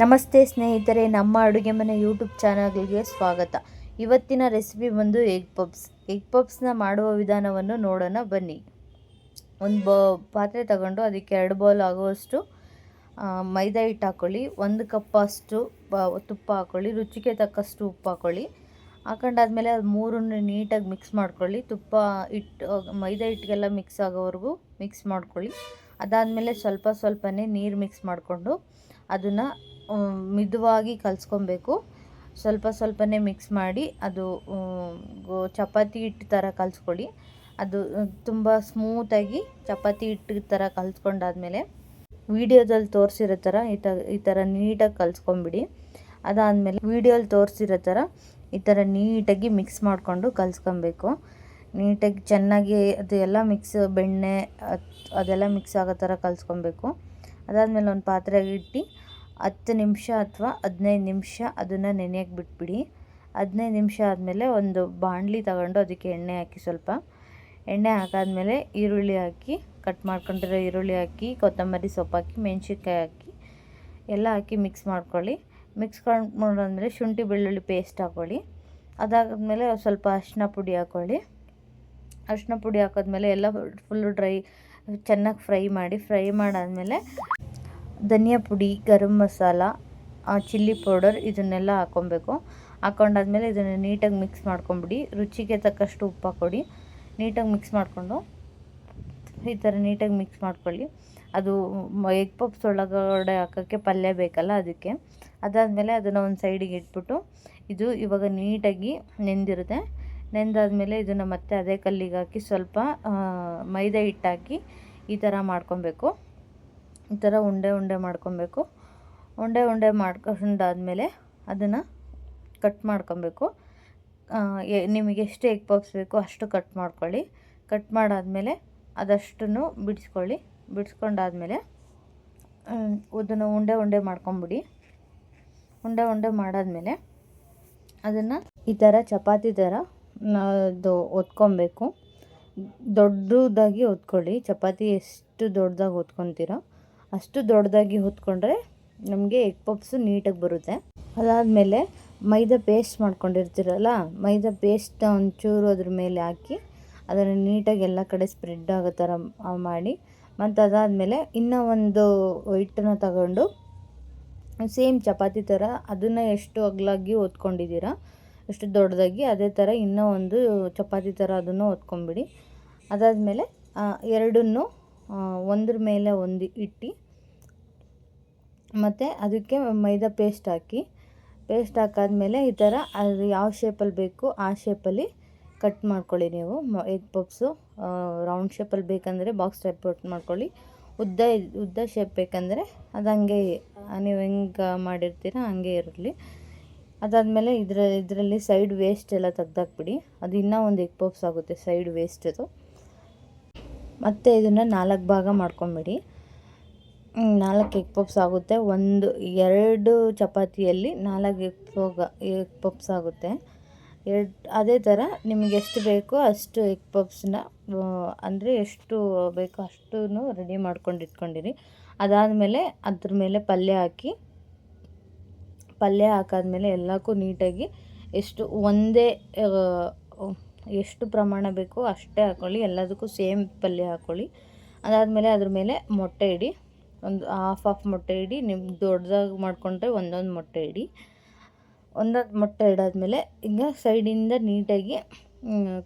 ನಮಸ್ತೆ ಸ್ನೇಹಿತರೆ, ನಮ್ಮ ಅಡುಗೆ ಮನೆ ಯೂಟ್ಯೂಬ್ ಚಾನಲ್ಗೆ ಸ್ವಾಗತ. ಇವತ್ತಿನ ರೆಸಿಪಿ ಬಂದು ಎಗ್ ಪಪ್ಸ್ನ ಮಾಡುವ ವಿಧಾನವನ್ನು ನೋಡೋಣ ಬನ್ನಿ. ಒಂದು ಪಾತ್ರೆ ತಗೊಂಡು ಅದಕ್ಕೆ 2 ಬೌಲ್ ಆಗುವಷ್ಟು ಮೈದಾ ಹಿಟ್ಟು ಹಾಕ್ಕೊಳ್ಳಿ. 1 ಕಪ್ ಅಷ್ಟು ತುಪ್ಪ ಹಾಕ್ಕೊಳ್ಳಿ. ರುಚಿಗೆ ತಕ್ಕಷ್ಟು ಉಪ್ಪು ಹಾಕ್ಕೊಳ್ಳಿ. ಹಾಕೊಂಡಾದ್ಮೇಲೆ ಅದು ಮೂರನ್ನು ನೀಟಾಗಿ ಮಿಕ್ಸ್ ಮಾಡ್ಕೊಳ್ಳಿ. ತುಪ್ಪ ಮೈದಾ ಹಿಟ್ಟಿಗೆಲ್ಲ ಮಿಕ್ಸ್ ಆಗೋವರೆಗೂ ಮಿಕ್ಸ್ ಮಾಡ್ಕೊಳ್ಳಿ. ಅದಾದಮೇಲೆ ಸ್ವಲ್ಪನೇ ನೀರು ಮಿಕ್ಸ್ ಮಾಡಿಕೊಂಡು ಅದನ್ನು ಮಿದುವಾಗಿ ಕಲಿಸ್ಕೊಬೇಕು. ಸ್ವಲ್ಪನೇ ಮಿಕ್ಸ್ ಮಾಡಿ ಅದು ಚಪಾತಿ ಹಿಟ್ಟು ಥರ ಕಲಿಸ್ಕೊಳ್ಳಿ. ಅದು ತುಂಬ ಸ್ಮೂತಾಗಿ ಚಪಾತಿ ಹಿಟ್ಟು ಥರ ಕಲಿಸ್ಕೊಂಡಾದ್ಮೇಲೆ ವಿಡಿಯೋದಲ್ಲಿ ತೋರಿಸಿರೋ ಥರ ಈ ಥರ ನೀಟಾಗಿ ಕಲಿಸ್ಕೊಂಬಿಡಿ. ಅದಾದಮೇಲೆ ವಿಡಿಯೋಲ್ಲಿ ತೋರಿಸಿರೋ ಥರ ಈ ಥರ ನೀಟಾಗಿ ಮಿಕ್ಸ್ ಮಾಡಿಕೊಂಡು ಕಲಿಸ್ಕೊಬೇಕು. ನೀಟಾಗಿ ಚೆನ್ನಾಗಿ ಅದು ಎಲ್ಲ ಬೆಣ್ಣೆ ಅದೆಲ್ಲ ಮಿಕ್ಸ್ ಆಗೋ ಥರ ಕಲಿಸ್ಕೊಬೇಕು. ಅದಾದಮೇಲೆ ಒಂದು ಪಾತ್ರೆಗೆ ಇಟ್ಟು 10 ನಿಮಿಷ ಅಥವಾ 15 ನಿಮಿಷ ಅದನ್ನು ನೆನೆಯಕ್ಕೆ ಬಿಟ್ಬಿಡಿ. 15 ನಿಮಿಷ ಆದಮೇಲೆ ಒಂದು ಬಾಣಲಿ ತಗೊಂಡು ಅದಕ್ಕೆ ಎಣ್ಣೆ ಹಾಕಿ, ಸ್ವಲ್ಪ ಎಣ್ಣೆ ಹಾಕಾದ್ಮೇಲೆ ಈರುಳ್ಳಿ ಹಾಕಿ, ಕಟ್ ಮಾಡ್ಕೊಂಡಿರೋ ಈರುಳ್ಳಿ ಹಾಕಿ, ಕೊತ್ತಂಬರಿ ಸೊಪ್ಪು ಹಾಕಿ, ಮೆಣಸಿನ್ಕಾಯಿ ಹಾಕಿ ಎಲ್ಲ ಹಾಕಿ ಮಿಕ್ಸ್ ಮಾಡ್ಕೊಳ್ಳಿ. ಮಿಕ್ಸ್ ಮಾಡ್ಕೊಂಡ್ಮೇಲೆ ಶುಂಠಿ ಬೆಳ್ಳುಳ್ಳಿ ಪೇಸ್ಟ್ ಹಾಕ್ಕೊಳ್ಳಿ. ಅದಾದಮೇಲೆ ಸ್ವಲ್ಪ ಅರಿಶಿನ ಪುಡಿ ಹಾಕ್ಕೊಳ್ಳಿ. ಅರಿಶಿನ ಪುಡಿ ಹಾಕಿದ್ಮೇಲೆ ಎಲ್ಲ ಫುಲ್ಲು ಚೆನ್ನಾಗಿ ಫ್ರೈ ಮಾಡಾದಮೇಲೆ ಧನಿಯಾ ಪುಡಿ, ಗರಂ ಮಸಾಲ, ಚಿಲ್ಲಿ ಪೌಡರ್ ಇದನ್ನೆಲ್ಲ ಹಾಕ್ಕೊಬೇಕು. ಹಾಕ್ಕೊಂಡಾದ್ಮೇಲೆ ಇದನ್ನು ನೀಟಾಗಿ ಮಿಕ್ಸ್ ಮಾಡ್ಕೊಂಬಿಡಿ. ರುಚಿಗೆ ತಕ್ಕಷ್ಟು ಉಪ್ಪು ಹಾಕ್ಕೊಡಿ. ನೀಟಾಗಿ ಮಿಕ್ಸ್ ಮಾಡಿಕೊಂಡು ಈ ಥರ ನೀಟಾಗಿ ಮಿಕ್ಸ್ ಮಾಡ್ಕೊಳ್ಳಿ. ಅದು ಎಗ್ ಪಪ್ಸ್ ಒಳಗಡೆ ಹಾಕೋಕ್ಕೆ ಪಲ್ಯ ಬೇಕಲ್ಲ, ಅದಕ್ಕೆ. ಅದಾದಮೇಲೆ ಅದನ್ನು ಒಂದು ಸೈಡಿಗೆ ಇಟ್ಬಿಟ್ಟು ಇದು ಇವಾಗ ನೀಟಾಗಿ ನೆಂದಿರುತ್ತೆ. ನೆಂದಾದ್ಮೇಲೆ ಇದನ್ನು ಮತ್ತೆ ಅದೇ ಕಲ್ಲಿಗೆ ಹಾಕಿ ಸ್ವಲ್ಪ ಮೈದಾ ಹಿಟ್ಟು ಹಾಕಿ ಈ ಥರ ಮಾಡ್ಕೊಬೇಕು. ಈ ಥರ ಉಂಡೆ ಮಾಡ್ಕೊಬೇಕು. ಉಂಡೆ ಮಾಡ್ಕೊಂಡಾದ್ಮೇಲೆ ಅದನ್ನು ಕಟ್ ಮಾಡ್ಕೊಬೇಕು. ನಿಮಗೆ ಎಷ್ಟು ಎಗ್ ಪಪ್ಸ್ ಬೇಕೋ ಅಷ್ಟು ಕಟ್ ಮಾಡ್ಕೊಳ್ಳಿ. ಕಟ್ ಮಾಡಾದಮೇಲೆ ಅದಷ್ಟನ್ನು ಬಿಡಿಸ್ಕೊಳ್ಳಿ. ಬಿಡಿಸ್ಕೊಂಡಾದ್ಮೇಲೆ ಅದನ್ನು ಉಂಡೆ ಮಾಡ್ಕೊಂಬಿಡಿ. ಉಂಡೆ ಮಾಡಾದಮೇಲೆ ಅದನ್ನು ಈ ಥರ ಚಪಾತಿ ಥರ ಅದು ಒತ್ಕೊಬೇಕು. ದೊಡ್ಡದಾಗಿ ಒತ್ಕೊಳ್ಳಿ. ಚಪಾತಿ ಎಷ್ಟು ದೊಡ್ಡದಾಗಿ ಒತ್ಕೊತೀರೋ ಅಷ್ಟು ದೊಡ್ಡದಾಗಿ ಹೊತ್ಕೊಂಡ್ರೆ ನಮಗೆ ಎಗ್ ಪಪ್ಸು ನೀಟಾಗಿ ಬರುತ್ತೆ. ಅದಾದಮೇಲೆ ಮೈದಾ ಪೇಸ್ಟ್ ಮಾಡ್ಕೊಂಡಿರ್ತೀರಲ್ಲ, ಮೈದಾ ಪೇಸ್ಟ್ ಒಂಚೂರು ಅದ್ರ ಮೇಲೆ ಹಾಕಿ ಅದನ್ನು ನೀಟಾಗಿ ಎಲ್ಲ ಕಡೆ ಸ್ಪ್ರೆಡ್ ಆಗೋ ಥರ ಮಾಡಿ, ಮತ್ತು ಅದಾದಮೇಲೆ ಇನ್ನೂ ಒಂದು ಹಿಟ್ಟನ್ನು ತಗೊಂಡು ಸೇಮ್ ಚಪಾತಿ ಥರ ಅದನ್ನು ಎಷ್ಟು ಅಗಲಾಗಿ ಒತ್ಕೊಂಡಿದ್ದೀರಾ ಎಷ್ಟು ದೊಡ್ಡದಾಗಿ ಅದೇ ಥರ ಇನ್ನೂ ಒಂದು ಚಪಾತಿ ಥರ ಅದನ್ನು ಒತ್ಕೊಂಬಿಡಿ. ಅದಾದಮೇಲೆ ಎರಡನ್ನೂ ಒಂದ್ರ ಮೇಲೆ ಒಂದು ಇಟ್ಟು ಮತ್ತು ಅದಕ್ಕೆ ಮೈದಾ ಪೇಸ್ಟ್ ಹಾಕಾದ್ಮೇಲೆ ಈ ಥರ ಅದು ಯಾವ ಶೇಪಲ್ಲಿ ಬೇಕು ಆ ಶೇಪಲ್ಲಿ ಕಟ್ ಮಾಡ್ಕೊಳ್ಳಿ. ನೀವು ಎಗ್ ಪಪ್ಸು ರೌಂಡ್ ಶೇಪಲ್ಲಿ ಬೇಕಂದರೆ ಬಾಕ್ಸ್ ಟೈಪ್ ಕಟ್ ಮಾಡ್ಕೊಳ್ಳಿ. ಉದ್ದ ಶೇಪ್ ಬೇಕಂದರೆ ಅದು ಹಂಗೆ ನೀವು ಹೆಂಗೆ ಮಾಡಿರ್ತೀರ ಹಂಗೆ ಇರಲಿ. ಅದಾದಮೇಲೆ ಇದರಲ್ಲಿ ಸೈಡ್ ವೇಸ್ಟ್ ಎಲ್ಲ ತೆಗ್ದಾಕ್ಬಿಡಿ. ಅದು ಇನ್ನೂ ಒಂದು ಎಗ್ ಪಪ್ಸ್ ಆಗುತ್ತೆ ಸೈಡ್ ವೇಸ್ಟದು. ಮತ್ತು ಇದನ್ನು 4 ಭಾಗ ಮಾಡ್ಕೊಂಬಿಡಿ. 4 ಎಗ್ ಪಪ್ಸ್ ಆಗುತ್ತೆ. 2 ಚಪಾತಿಯಲ್ಲಿ 4 ಎಗ್ ಪಪ್ಸ್ ಆಗುತ್ತೆ. ಅದೇ ಥರ ನಿಮಗೆ ಎಷ್ಟು ಬೇಕೋ ಅಷ್ಟು ಎಗ್ ಪಪ್ಸ್ನ ಅಂದರೆ ಎಷ್ಟು ಬೇಕೋ ಅಷ್ಟೂ ರೆಡಿ ಮಾಡ್ಕೊಂಡು ಇಟ್ಕೊಂಡಿರಿ. ಅದಾದಮೇಲೆ ಅದ್ರ ಮೇಲೆ ಪಲ್ಯ ಹಾಕಾದ್ಮೇಲೆ ಎಲ್ಲಕ್ಕೂ ನೀಟಾಗಿ ಎಷ್ಟು ಪ್ರಮಾಣ ಬೇಕೋ ಅಷ್ಟೇ ಹಾಕ್ಕೊಳ್ಳಿ. ಎಲ್ಲದಕ್ಕೂ ಸೇಮ್ ಪಲ್ಯ ಹಾಕ್ಕೊಳ್ಳಿ. ಅದಾದಮೇಲೆ ಅದ್ರ ಮೇಲೆ ಮೊಟ್ಟೆ ಇಡಿ. ಒಂದು ಹಾಫ್ ಮೊಟ್ಟೆ ಇಡಿ. ನಿಮ್ಗೆ ದೊಡ್ಡದಾಗಿ ಮಾಡಿಕೊಂಡ್ರೆ ಒಂದೊಂದು ಮೊಟ್ಟೆ ಇಡಿ. ಒಂದೊಂದು ಮೊಟ್ಟೆ ಇಡಾದ್ಮೇಲೆ ಈಗ ಸೈಡಿಂದ ನೀಟಾಗಿ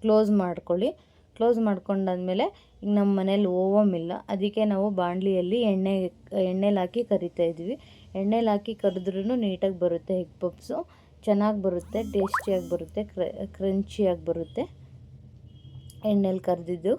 ಕ್ಲೋಸ್ ಮಾಡ್ಕೊಳ್ಳಿ. ಕ್ಲೋಸ್ ಮಾಡ್ಕೊಂಡಾದ್ಮೇಲೆ ಈಗ ನಮ್ಮ ಮನೇಲಿ ಓವಮ್ ಇಲ್ಲ, ಅದಕ್ಕೆ ನಾವು ಬಾಣಲಿಯಲ್ಲಿ ಎಣ್ಣೆಲಿ ಹಾಕಿ ಕರಿತಾಯಿದ್ವಿ. ಎಣ್ಣೆಲಿ ಹಾಕಿ ಕರೆದ್ರೂ ನೀಟಾಗಿ ಬರುತ್ತೆ ಎಗ್ ಪಪ್ಸು. ಚೆನ್ನಾಗಿ ಬರುತ್ತೆ, ಟೇಸ್ಟಿಯಾಗಿ ಬರುತ್ತೆ, ಕ್ರಂಚಿಯಾಗಿ ಬರುತ್ತೆ ಎಣ್ಣೆಲಿ ಕರೆದಿದ್ದು.